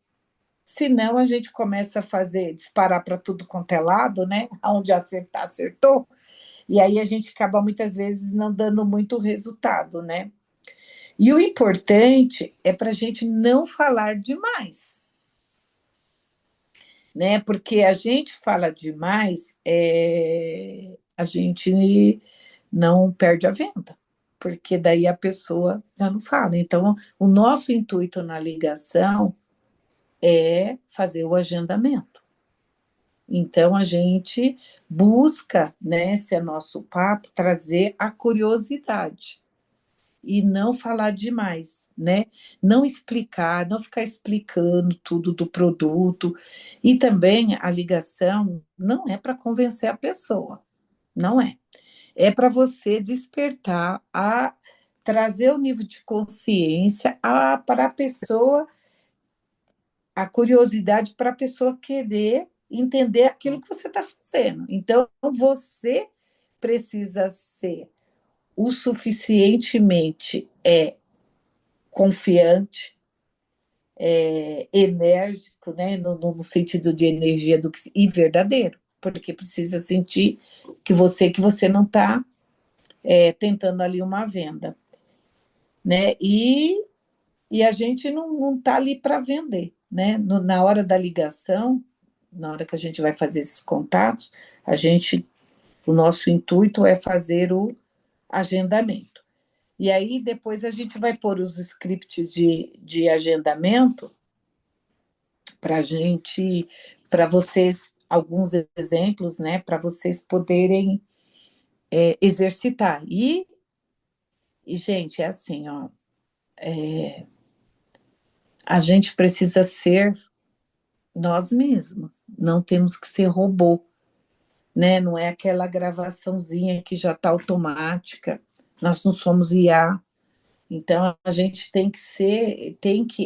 Senão a gente começa a disparar para tudo quanto é lado, né? Onde acertar, acertou, e aí a gente acaba muitas vezes não dando muito resultado, né? E o importante é para a gente não falar demais. né? Porque a gente fala demais, a gente não perde a venda, porque daí a pessoa já não fala. Então, o nosso intuito na ligação é fazer o agendamento. Então, a gente busca, né, se é nosso papo, trazer a curiosidade e não falar demais, né? Não explicar, não ficar explicando tudo do produto. E também a ligação não é para convencer a pessoa, não é. É para você despertar, a trazer o nível de consciência para a pessoa, a curiosidade para a pessoa querer entender aquilo que você está fazendo. Então, você precisa ser o suficientemente confiante, enérgico, né, no sentido de energia e verdadeiro, porque precisa sentir que você não está tentando ali uma venda, né? E a gente não está ali para vender, né? Na hora da ligação, na hora que a gente vai fazer esses contatos, o nosso intuito é fazer o agendamento. E aí depois a gente vai pôr os scripts de agendamento para gente, para vocês, alguns exemplos, né, para vocês poderem exercitar. Gente, é assim, ó, a gente precisa ser nós mesmos, não temos que ser robô, né? Não é aquela gravaçãozinha que já está automática, nós não somos IA. Então, a gente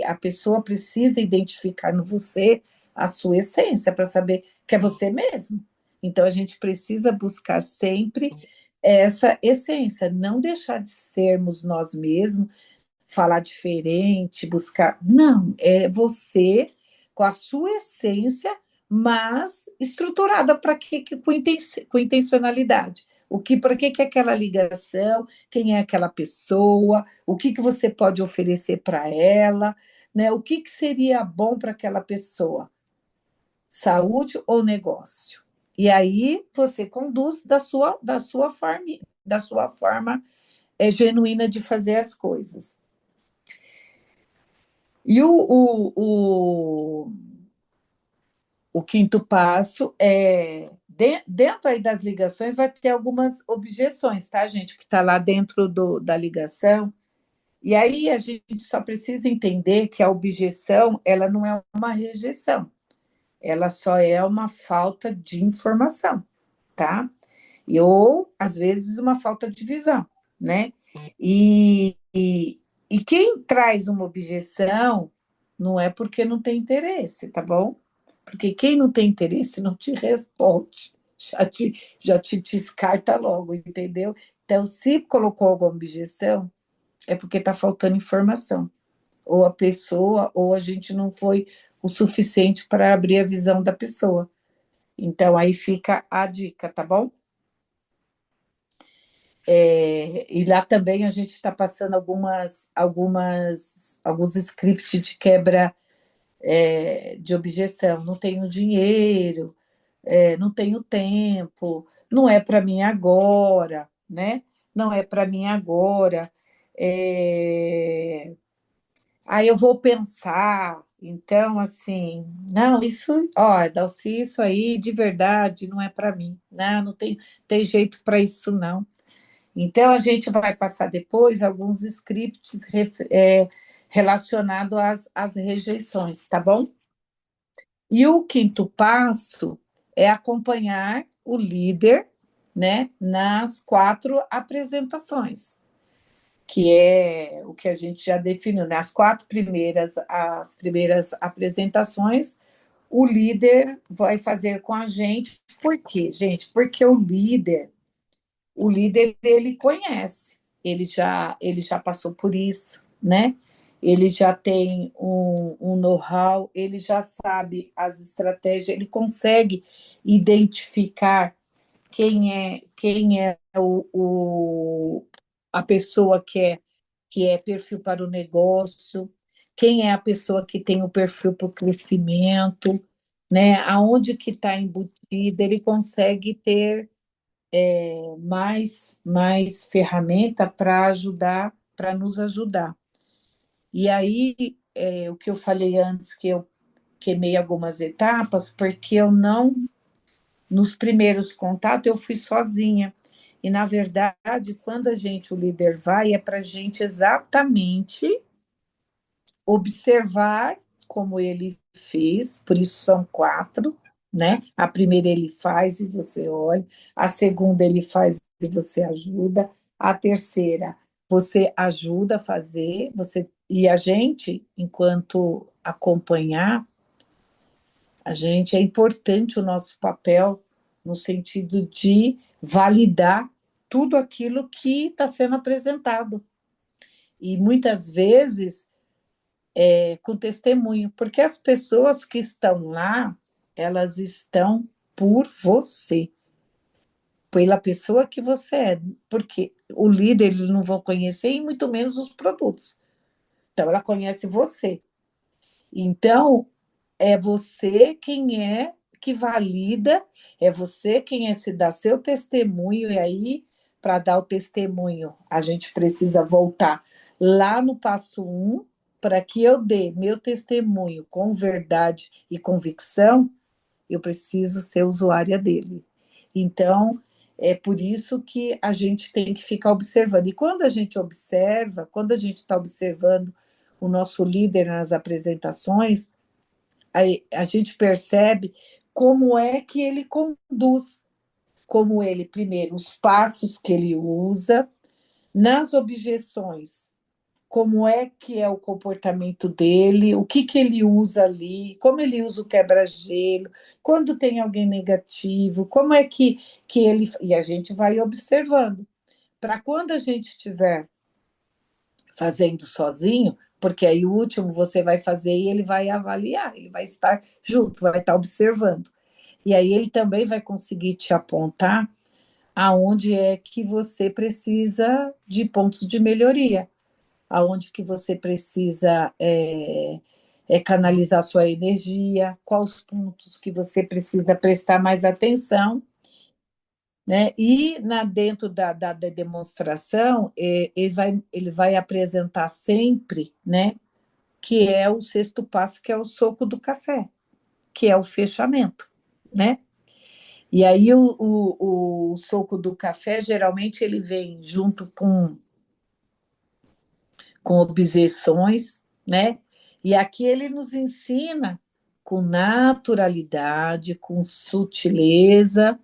a pessoa precisa identificar no você a sua essência para saber que é você mesmo. Então, a gente precisa buscar sempre essa essência, não deixar de sermos nós mesmos, falar diferente, buscar. Não, é você com a sua essência, mas estruturada para que com intencionalidade. Para que é aquela ligação, quem é aquela pessoa, o que você pode oferecer para ela, né? O que seria bom para aquela pessoa, saúde ou negócio. E aí você conduz da sua forma genuína de fazer as coisas. E o quinto passo é, dentro aí das ligações, vai ter algumas objeções, tá, gente, que está lá dentro da ligação. E aí a gente só precisa entender que a objeção, ela não é uma rejeição, ela só é uma falta de informação, tá? Ou, às vezes, uma falta de visão, né? E quem traz uma objeção não é porque não tem interesse, tá bom? Porque quem não tem interesse não te responde, já te descarta logo, entendeu? Então, se colocou alguma objeção, é porque está faltando informação. Ou a pessoa, ou a gente não foi o suficiente para abrir a visão da pessoa. Então, aí fica a dica, tá bom? E lá também a gente está passando alguns scripts de quebra de objeção. Não tenho dinheiro, não tenho tempo, não é para mim agora, né? Não é para mim agora. Aí eu vou pensar. Então, assim, não, isso, ó, Dalci, isso aí de verdade não é para mim. Não tem jeito para isso, não. Então, a gente vai passar depois alguns scripts relacionados às rejeições, tá bom? E o quinto passo é acompanhar o líder, né, nas 4 apresentações, que é o que a gente já definiu, né? As primeiras apresentações, o líder vai fazer com a gente. Por quê, gente? Porque o líder ele conhece, ele já passou por isso, né? Ele já tem um know-how, ele já sabe as estratégias, ele consegue identificar quem é a pessoa que é perfil para o negócio, quem é a pessoa que tem o perfil para o crescimento. né? Aonde que está embutido, ele consegue ter mais ferramenta para ajudar, para nos ajudar. E aí, o que eu falei antes, que eu queimei algumas etapas, porque eu não, nos primeiros contatos, eu fui sozinha. E, na verdade, quando o líder vai, é para a gente exatamente observar como ele fez, por isso são quatro, né? A primeira ele faz e você olha, a segunda ele faz e você ajuda, a terceira você ajuda a fazer, e a gente, enquanto acompanhar, a gente é importante o nosso papel no sentido de validar tudo aquilo que está sendo apresentado. E muitas vezes com testemunho, porque as pessoas que estão lá, elas estão por você, pela pessoa que você é, porque o líder eles não vão conhecer e muito menos os produtos. Então ela conhece você. Então é você quem é que valida, é você quem é se dá seu testemunho, e aí, para dar o testemunho, a gente precisa voltar lá no passo um, para que eu dê meu testemunho com verdade e convicção, eu preciso ser usuária dele. Então, é por isso que a gente tem que ficar observando. E quando a gente observa, quando a gente está observando o nosso líder nas apresentações, a gente percebe como é que ele conduz, como ele, primeiro, os passos que ele usa, nas objeções, como é o comportamento dele, o que ele usa ali, como ele usa o quebra-gelo, quando tem alguém negativo, como é que ele. E a gente vai observando. Para quando a gente estiver fazendo sozinho, porque aí o último você vai fazer e ele vai avaliar, ele vai estar junto, vai estar observando. E aí ele também vai conseguir te apontar aonde é que você precisa de pontos de melhoria, aonde que você precisa canalizar sua energia, quais os pontos que você precisa prestar mais atenção, né? E dentro da demonstração, ele vai apresentar sempre, né, que é o sexto passo, que é o soco do café, que é o fechamento, né? E aí o soco do café, geralmente, ele vem junto com objeções, né? E aqui ele nos ensina com naturalidade, com sutileza,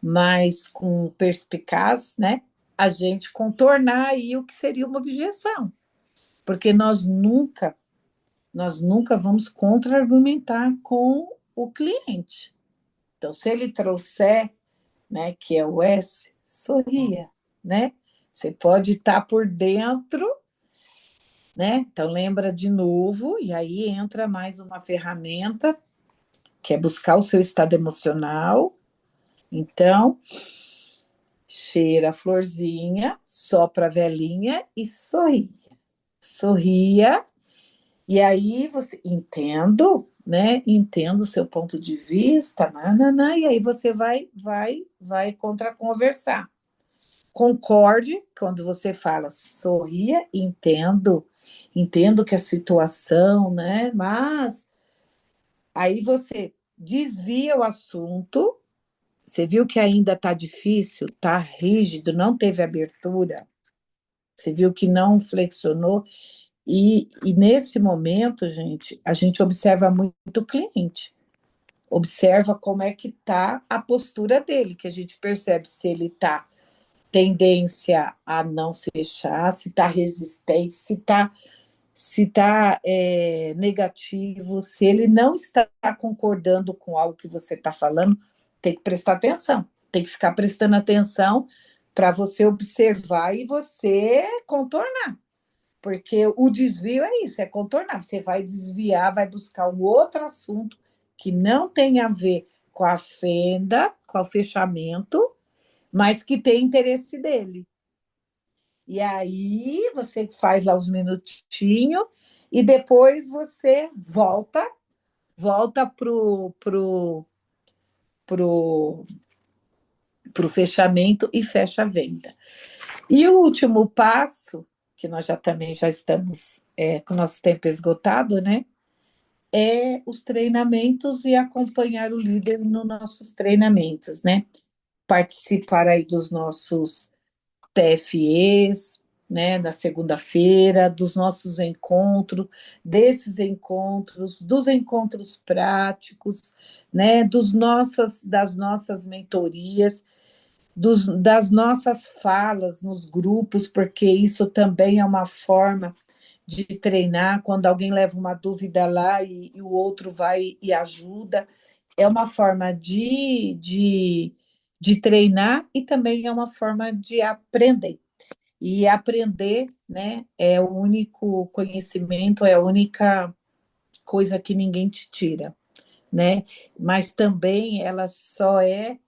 mas com perspicaz, né? A gente contornar aí o que seria uma objeção, porque nós nunca vamos contra-argumentar com o cliente. Então, se ele trouxer, né, que é o S, sorria, né? Você pode estar por dentro, né? Então, lembra de novo, e aí entra mais uma ferramenta, que é buscar o seu estado emocional. Então, cheira a florzinha, sopra a velinha e sorria. Sorria, e aí você entendo, né? Entendo o seu ponto de vista, nananã, e aí você vai contra-conversar. Concorde quando você fala, sorria, entendo que a situação, né? Mas aí você desvia o assunto, você viu que ainda está difícil, está rígido, não teve abertura, você viu que não flexionou, e nesse momento, gente, a gente observa muito o cliente, observa como é que está a postura dele, que a gente percebe se ele está tendência a não fechar, se está resistente, se tá negativo, se ele não está concordando com algo que você está falando, tem que prestar atenção, tem que ficar prestando atenção para você observar e você contornar. Porque o desvio é isso, é contornar. Você vai desviar, vai buscar um outro assunto que não tem a ver com a fenda, com o fechamento, mas que tem interesse dele. E aí você faz lá uns minutinhos e depois você volta pro fechamento e fecha a venda. E o último passo, que nós também já estamos com o nosso tempo esgotado, né? É os treinamentos e acompanhar o líder nos nossos treinamentos, né? Participar aí dos nossos TFEs, né, na segunda-feira, dos nossos encontros, dos encontros práticos, né, das nossas mentorias, das nossas falas nos grupos, porque isso também é uma forma de treinar, quando alguém leva uma dúvida lá e o outro vai e ajuda. É uma forma de treinar e também é uma forma de aprender. E aprender, né, é o único conhecimento, é a única coisa que ninguém te tira, né? Mas também ela só é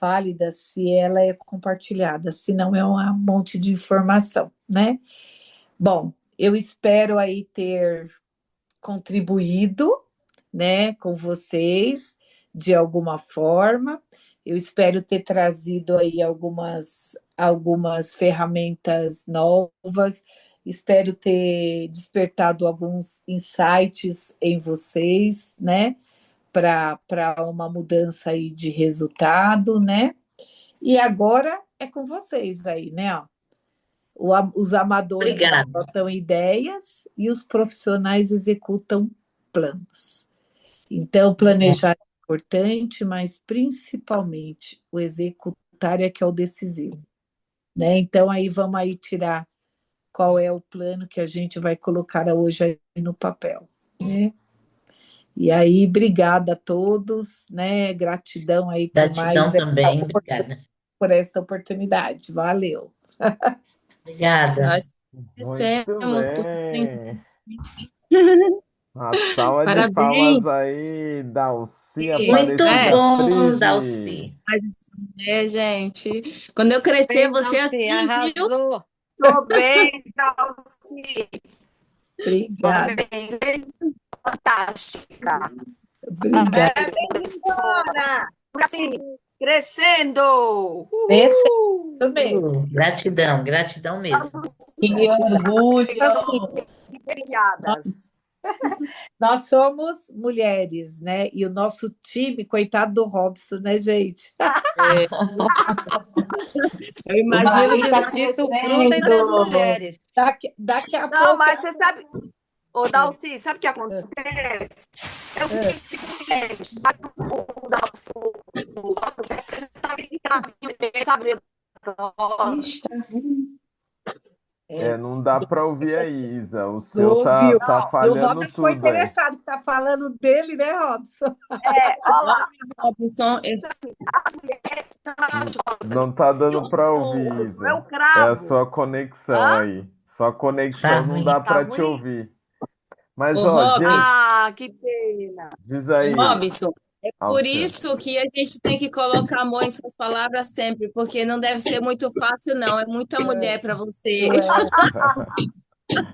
válida se ela é compartilhada, senão é um monte de informação, né? Bom, eu espero aí ter contribuído, né, com vocês de alguma forma. Eu espero ter trazido aí algumas ferramentas novas. Espero ter despertado alguns insights em vocês, né, para uma mudança aí de resultado, né? E agora é com vocês aí, né? Ó. Os amadores Obrigada. adotam ideias e os profissionais executam planos. Então, planejar é importante, mas principalmente o executar é que é o decisivo, né? Então, aí vamos aí tirar qual é o plano que a gente vai colocar hoje aí no papel, né? E aí, obrigada a todos, né? Gratidão aí Gratidão também, obrigada. por esta oportunidade. Valeu. Obrigada. Nós Muito agradecemos por bem. Uma salva de palmas Parabéns. aí, Dalci Muito Aparecida bom, Fride. Dalci. Gente. Quando eu crescer, você é Dalci, assim, viu? arrasou. Tô bem, Dalci. Obrigada. Parabéns, hein? Fantástica. Obrigada. Parabéns, Dona. Assim, crescendo. Esse Uhul. é o mesmo. Gratidão, gratidão mesmo. Que orgulho! Obrigadas. Nós somos mulheres, né? E o nosso time, coitado do Robson, né, gente? Eu O imagino barril está Disso fruto entre as crescendo. mulheres. Daqui a Não, pouco. mas você sabe, ô Dalci, sabe o que acontece? Eu fico o Dalci, sabe? Ixi, tá ruim. Não dá para ouvir aí, Isa. O Não seu ouviu. tá E o falhando Robson ficou tudo aí. interessado, que tá falando dele, né, Robson? Olha lá, Robinson, assim, as mulheres são maravilhosas. Não tá E dando para o ouvir, osso é o Isa. É a cravo. sua conexão Hã? aí. Sua Tá conexão não ruim. dá Tá para te ruim? ouvir. Mas, ô ó, gente, Robinson, Ah, que pena. diz ô aí, Robinson, é por Alcione. isso que a gente tem que colocar a mão em suas palavras sempre, porque não deve ser muito fácil, não. É muita mulher para você. Não é.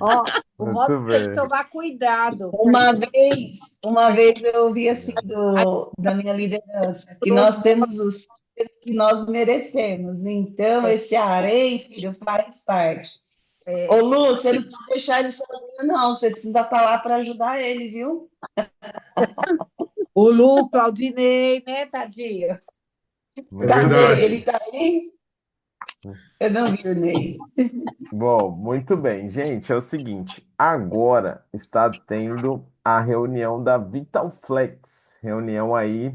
Ó, o Muito Robson tem que bem. tomar cuidado, porque Uma vez eu ouvi assim da minha liderança, que nós temos os que nós merecemos. Então, esse harém, filho, faz parte. Ô, é, Lu, você não pode deixar ele sozinho, não. Você precisa estar lá para ajudar ele, viu? o Lu, Claudinei, né, tadinho? Muito Cadê? Ele bem. está aí? Eu não vi o Ney. Bom, muito bem, gente. É o seguinte, agora está tendo a reunião da Vital Flex, reunião aí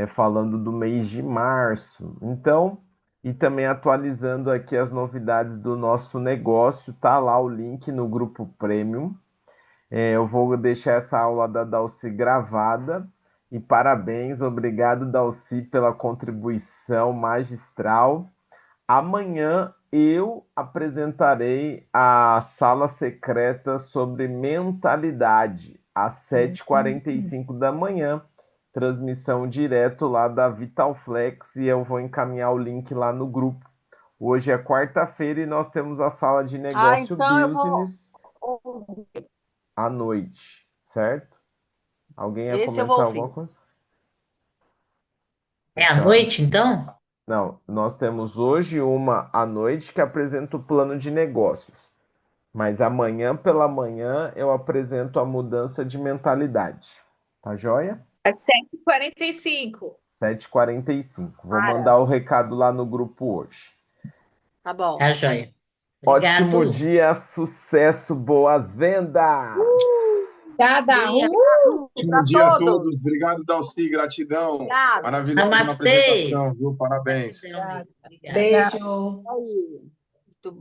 falando do mês de março. Então, e também atualizando aqui as novidades do nosso negócio, tá lá o link no grupo Premium. Eu vou deixar essa aula da Dalci gravada. E parabéns, obrigado, Dalci, pela contribuição magistral. Amanhã eu apresentarei a sala secreta sobre mentalidade, às 7h45 da manhã. Transmissão direto lá da Vitalflex e eu vou encaminhar o link lá no grupo. Hoje é quarta-feira e nós temos a sala de negócio Então eu vou Business ouvir. à noite, certo? Alguém ia Esse eu vou comentar ouvir. alguma coisa? É à Então, noite, então? não, nós temos hoje uma à noite que apresenta o plano de negócios, mas amanhã pela manhã eu apresento a mudança de mentalidade. Tá joia? É 7h45. 7h45. Vou Para. mandar o recado lá no grupo hoje. Tá bom. Tá, joia. Ótimo Obrigado. dia, sucesso, boas vendas! Cada Dia, um. para Ótimo dia a todos. todos. Obrigado, Dalci. Gratidão. Obrigada. Maravilhosa Namastê. apresentação, viu? Parabéns. Gratidão, Obrigada. Obrigada. Beijo. Aí.